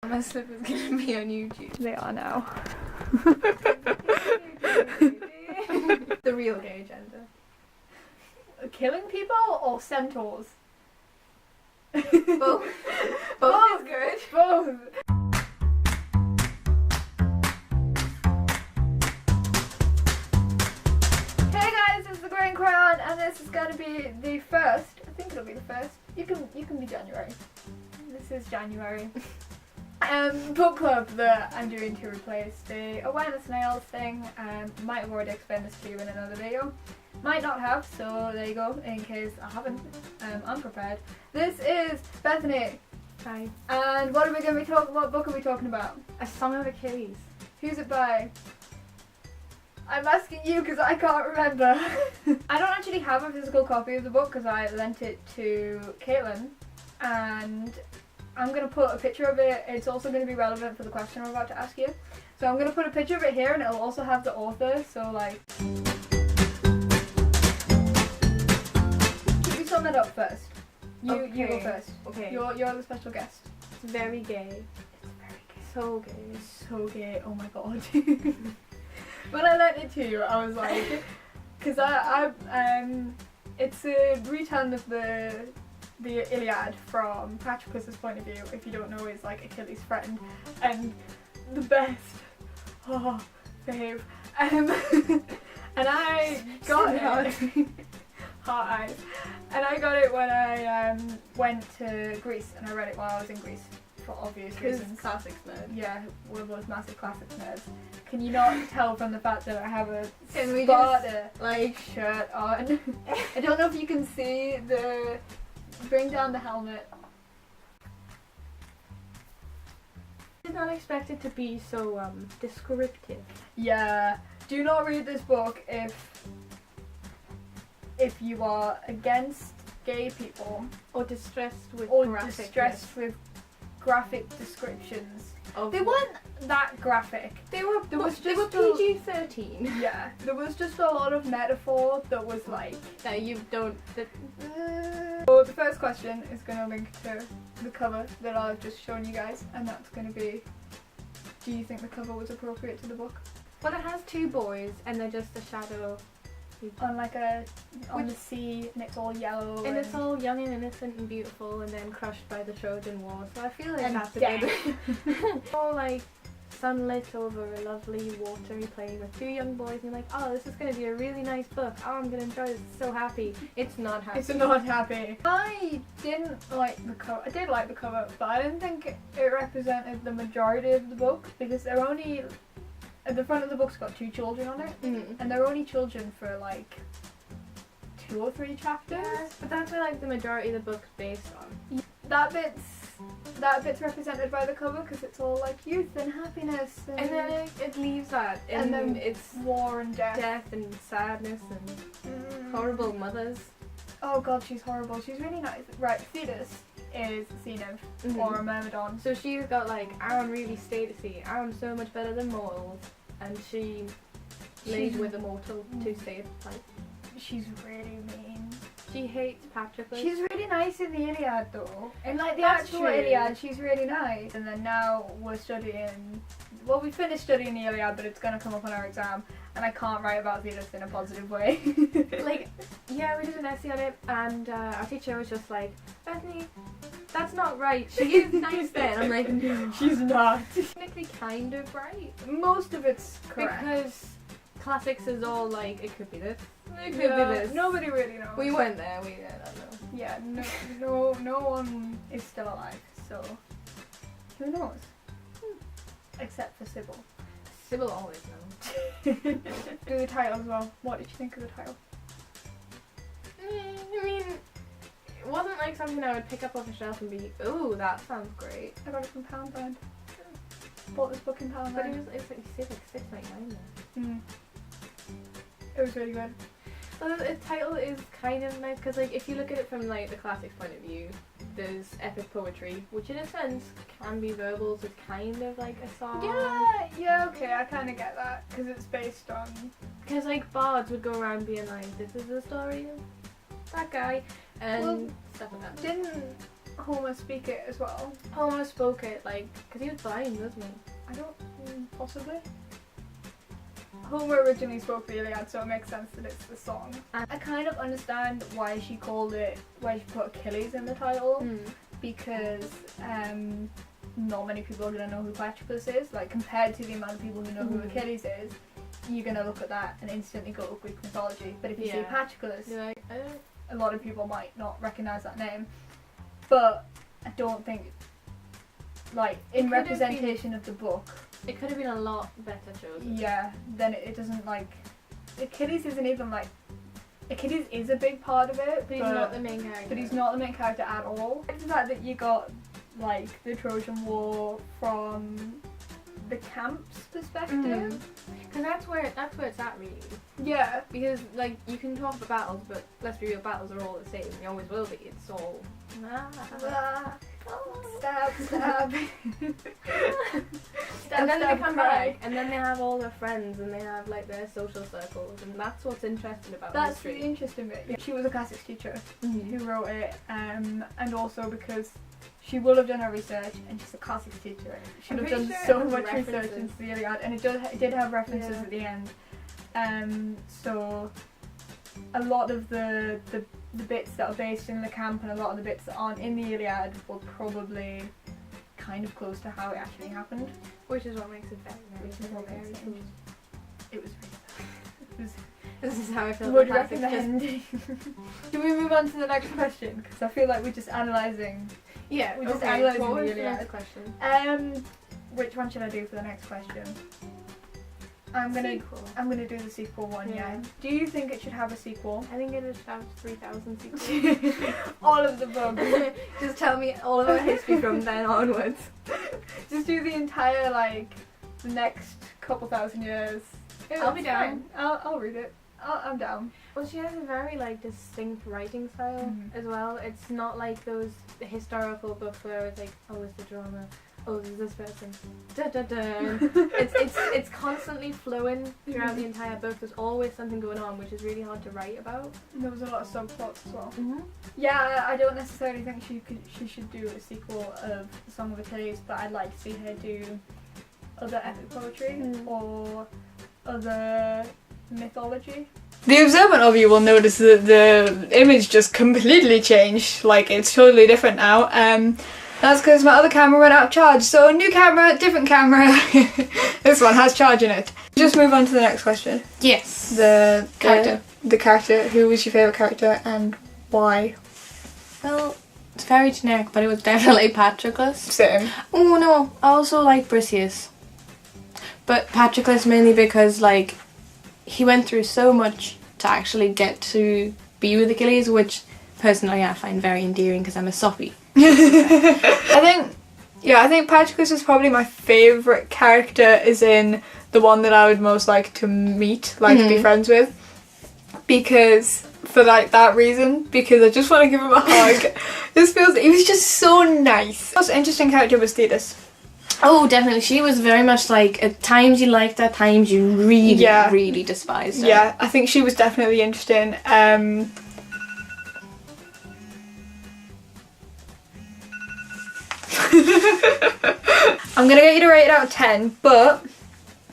My slippers gonna be on YouTube. They are now. The real gay agenda. Killing people or centaurs? Both. Both is good. Both. Hey guys, it's the Green Crayon, and this is going to be the first. I think it'll be the first. You can be January. This is January. Book club that I'm doing to replace the awareness nails thing. Might have already explained this to you in another video. Might not have, so there you go, in case I haven't. I'm prepared. This is Bethany. Hi. And what are we going to be talking about? What book are we talking about? A Song of Achilles. Who's it by? I'm asking you because I can't remember. I don't actually have a physical copy of the book because I lent it to Caitlin, and I'm going to put a picture of it. It's also going to be relevant for the question I'm about to ask you. So I'm going to put a picture of it here, and it'll also have the author, so like... Should we sum it up first? You go first. Okay. You're the special guest. It's very gay. It's very gay. So gay. It's so gay, oh my god. When I lent it to you, I was like... Because it's a retelling of the Iliad from Patroklos' point of view. If you don't know, it's like Achilles' friend and the best. Oh, babe. And I got it. Heart eyes. And I got it when I went to Greece, and I read it while I was in Greece for obvious reasons. Classics nerd. Yeah, one of those massive classics nerds. Can you not tell from the fact that I have a Can we Sparta like shirt on? I don't know if you can see the... Bring down the helmet. I did not expect it to be so descriptive. Yeah. Do not read this book if you are against gay people Or distressed with or graphicness. distressed with graphic descriptions. Of They weren't that graphic. They were just PG-13. Yeah. There was just a lot of metaphor that was like... That you don't. So the first question is going to link to the cover that I've just shown you guys, and that's going to be, do you think the cover was appropriate to the book? Well, it has two boys, and they're just a shadow. On the sea, and it's all yellow. And it's all young and innocent and beautiful, and then crushed by the Trojan War. So I feel like And that's a dead. good. All like sunlit over a lovely watery plain with two young boys, and you're like, oh, this is going to be a really nice book. Oh, I'm going to enjoy this. It's so happy. It's not happy. It's not happy. I didn't like the cover. I did like the cover, but I didn't think it represented the majority of the book, because they're only... At the front of the book's got two children on it, and they're only children for like 2 or 3 chapters. Yeah, but that's what like the majority of the book's based on. That bit's represented by the cover because it's all like youth and happiness, And then it leaves that, and then it's war and death. death and sadness and horrible mothers. Oh god, she's horrible. She's really nice. Right, Thetis is Zenith or a Myrmidon. So she's got like, I'm really statusy, I'm so much better than mortals, and she lays with a mortal to save life. She's really mean. She hates Patroklos. She's really nice in the Iliad though. In like the That's actual true. Iliad, she's really nice. And then now we're studying, well, we finished studying the Iliad, but it's going to come up on our exam, and I can't write about Thetis in a positive way. Like, yeah, we did an essay on it, and our teacher was just like, Bethany, that's not right. She is nice then. I'm like, no. She's not. Technically kind of right. Most of it's correct. Because classics is all like, it could be this, it could Yeah, be this. nobody really knows. We weren't there, we don't know. Yeah, no one is still alive, so who knows? Except for Sybil. Sybil always knows. Do the title as well. What did you think of the title? I mean, it wasn't like something I would pick up off a shelf and be, ooh, that sounds great. I got it from Poundland. Bought this book in Poundland. But it's like, you said like $6.99 there. It was really good. Well, the title is kind of nice because, like, if you look at it from like the classics point of view, there's epic poetry, which in a sense can be verbal, so it's kind of like a song. Yeah, okay, I kind of get that because it's based on. Because like bards would go around being like, this is the story of that guy, and Well, stuff like that. Didn't Homer speak it as well? Homer spoke it, like, because he was blind, wasn't he? I don't... possibly? Homer originally spoke the Iliad, so it makes sense that it's the song. And I kind of understand why she put Achilles in the title, because not many people are going to know who Patroklos is. Like, compared to the amount of people who know who Achilles is, you're going to look at that and instantly go to Greek mythology. But if you say Patroklos, you're like, oh. A lot of people might not recognise that name. But I don't think, like, in representation of the book, it could have been a lot better chosen. Yeah, then it doesn't, like... Achilles isn't even, like... Achilles is a big part of it, but he's not the main character. But he's not the main character at all. It's the fact that you got, like, the Trojan War from the camp's perspective. Because that's where it's at, really. Yeah. Because, like, you can talk about battles, but let's be real, battles are all the same. They always will be. It's all... Stab, stab. And then they come back, and then they have all their friends, and they have, like, their social circles, and that's what's interesting about history. That's the interesting bit. Yeah. She was a classics teacher who wrote it, and also because she will have done her research, and she's a classics teacher. She would have done so much research into the Iliad, and it did have references at the end. So a lot of the bits that are based in the camp and a lot of the bits that aren't in the Iliad were probably kind of close to how it actually happened. Which is what makes it very cool. It was really This is how I feel. Would recommend. Should we move on to the next question? Because I feel like we're just analysing. Yeah, we're just analysing what was the the Iliad. next question? Which one should I do for the next question? I'm gonna do the sequel one. Yeah. Do you think it should have a sequel? I think it should have 3,000 sequels. All of the books. Just tell me all about history from then onwards. Just do the entire, like, the next couple thousand years. I'll be down. I'll read it. I'm down. Well, she has a very, like, distinct writing style as well. It's not like those historical books where it's like, oh, it's the drama. Oh, there's this person. Da da da. It's constantly flowing throughout the entire book. There's always something going on, which is really hard to write about. And there was a lot of subplots as well. Yeah, I don't necessarily think she should do a sequel of The Song of Achilles, but I'd like to see her do other epic poetry or other mythology. The observant of you will notice that the image just completely changed. Like, it's totally different now. That's because my other camera went out of charge. So new camera, different camera. This one has charge in it. Just move on to the next question. Yes. The character. The character. Who was your favourite character and why? Well, it's very generic, but it was definitely Patroklos. Same. Oh no, I also like Briseis. But Patroklos mainly because, like, he went through so much to actually get to be with Achilles, which personally I find very endearing because I'm a soppy. I think Patroklos is probably my favourite character, as in the one that I would most like to meet, like to be friends with. Because, for like that reason, because I just want to give him a hug. He was just so nice. The most interesting character was Thetis. Oh, definitely. She was very much like, at times you liked her, at times you really despised her. Yeah, I think she was definitely interesting. I'm gonna get you to rate it out of 10, but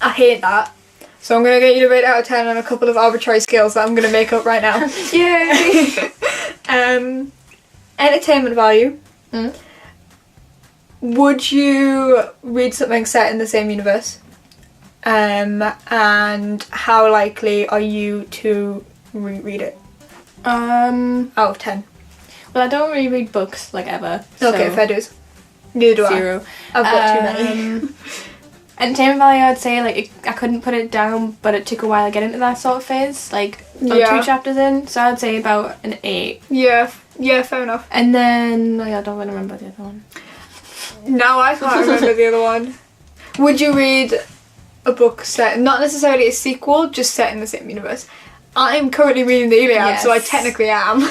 I hate that. So I'm gonna get you to rate it out of 10 on a couple of arbitrary scales that I'm gonna make up right now. Yay! Entertainment value. Would you read something set in the same universe? And how likely are you to reread it? Out of 10. Well, I don't really read books, like, ever. Okay, fair dues. Neither do 0. I've got too many. Entertainment value, I'd say, like, I couldn't put it down, but it took a while to get into that sort of phase. Like, about 2 chapters in, so I'd say about an 8. Yeah, fair enough. And then, I don't really remember the other one. No, I can't remember the other one. Would you read a book set, not necessarily a sequel, just set in the same universe? I'm currently reading the Iliad, so I technically am.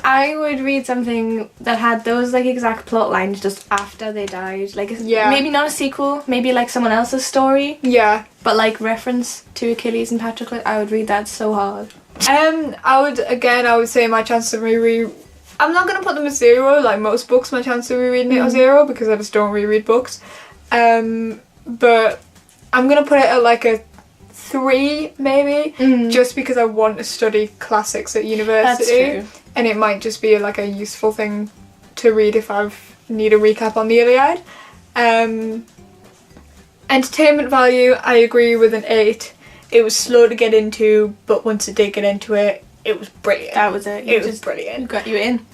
I would read something that had those, like, exact plot lines just after they died. Like, maybe not a sequel, maybe, like, someone else's story. Yeah. But, like, reference to Achilles and Patroklos, I would read that so hard. I would say my chances of me I'm not gonna put them at 0. Like most books, my chance of rereading it are 0 because I just don't reread books. But I'm gonna put it at like a 3 maybe, just because I want to study classics at university. That's true. And it might just be like a useful thing to read if I need a recap on the Iliad. Entertainment value, I agree with an 8. It was slow to get into, but once I did get into it, it was brilliant. That was it. It was brilliant. Got you in.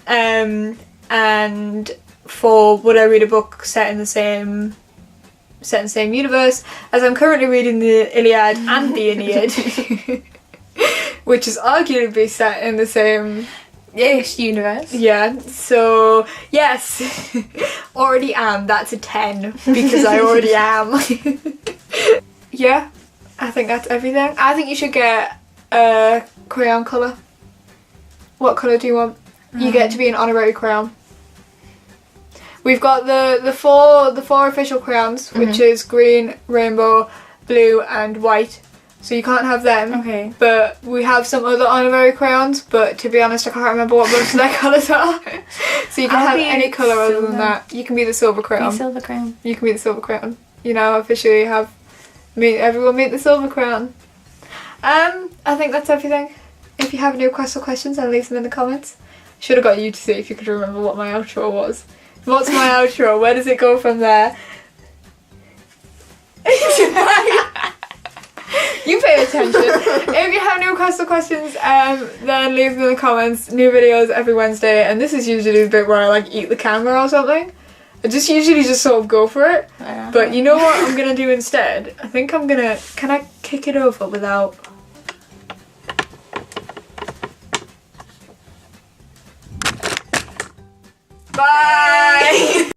And for would I read a book set in the same universe, as I'm currently reading the Iliad and the Aeneid, which is arguably set in the same universe. Yeah, so yes, already am. That's a 10 because I already am. Yeah, I think that's everything. I think you should get a crayon colour. What colour do you want? You get to be an honorary crayon. We've got the four official crayons, which is green, rainbow, blue, and white. So you can't have them. Okay. But we have some other honorary crayons, but to be honest, I can't remember what most of their colours are. So you can have any colour other than that. You can be the silver crayon. Silver crayon. You can be the silver crayon. You now officially have everyone meet the silver crayon. I think that's everything. If you have any requests or questions, I'll leave them in the comments. Should have got you to see if you could remember what my outro was. What's my outro? Where does it go from there? You pay attention. If you have any requests or questions, then leave them in the comments. New videos every Wednesday, and this is usually the bit where I like eat the camera or something. I just usually just sort of go for it. Yeah. But you know what I'm gonna do instead? I think I'm gonna. Can I kick it over without? Bye!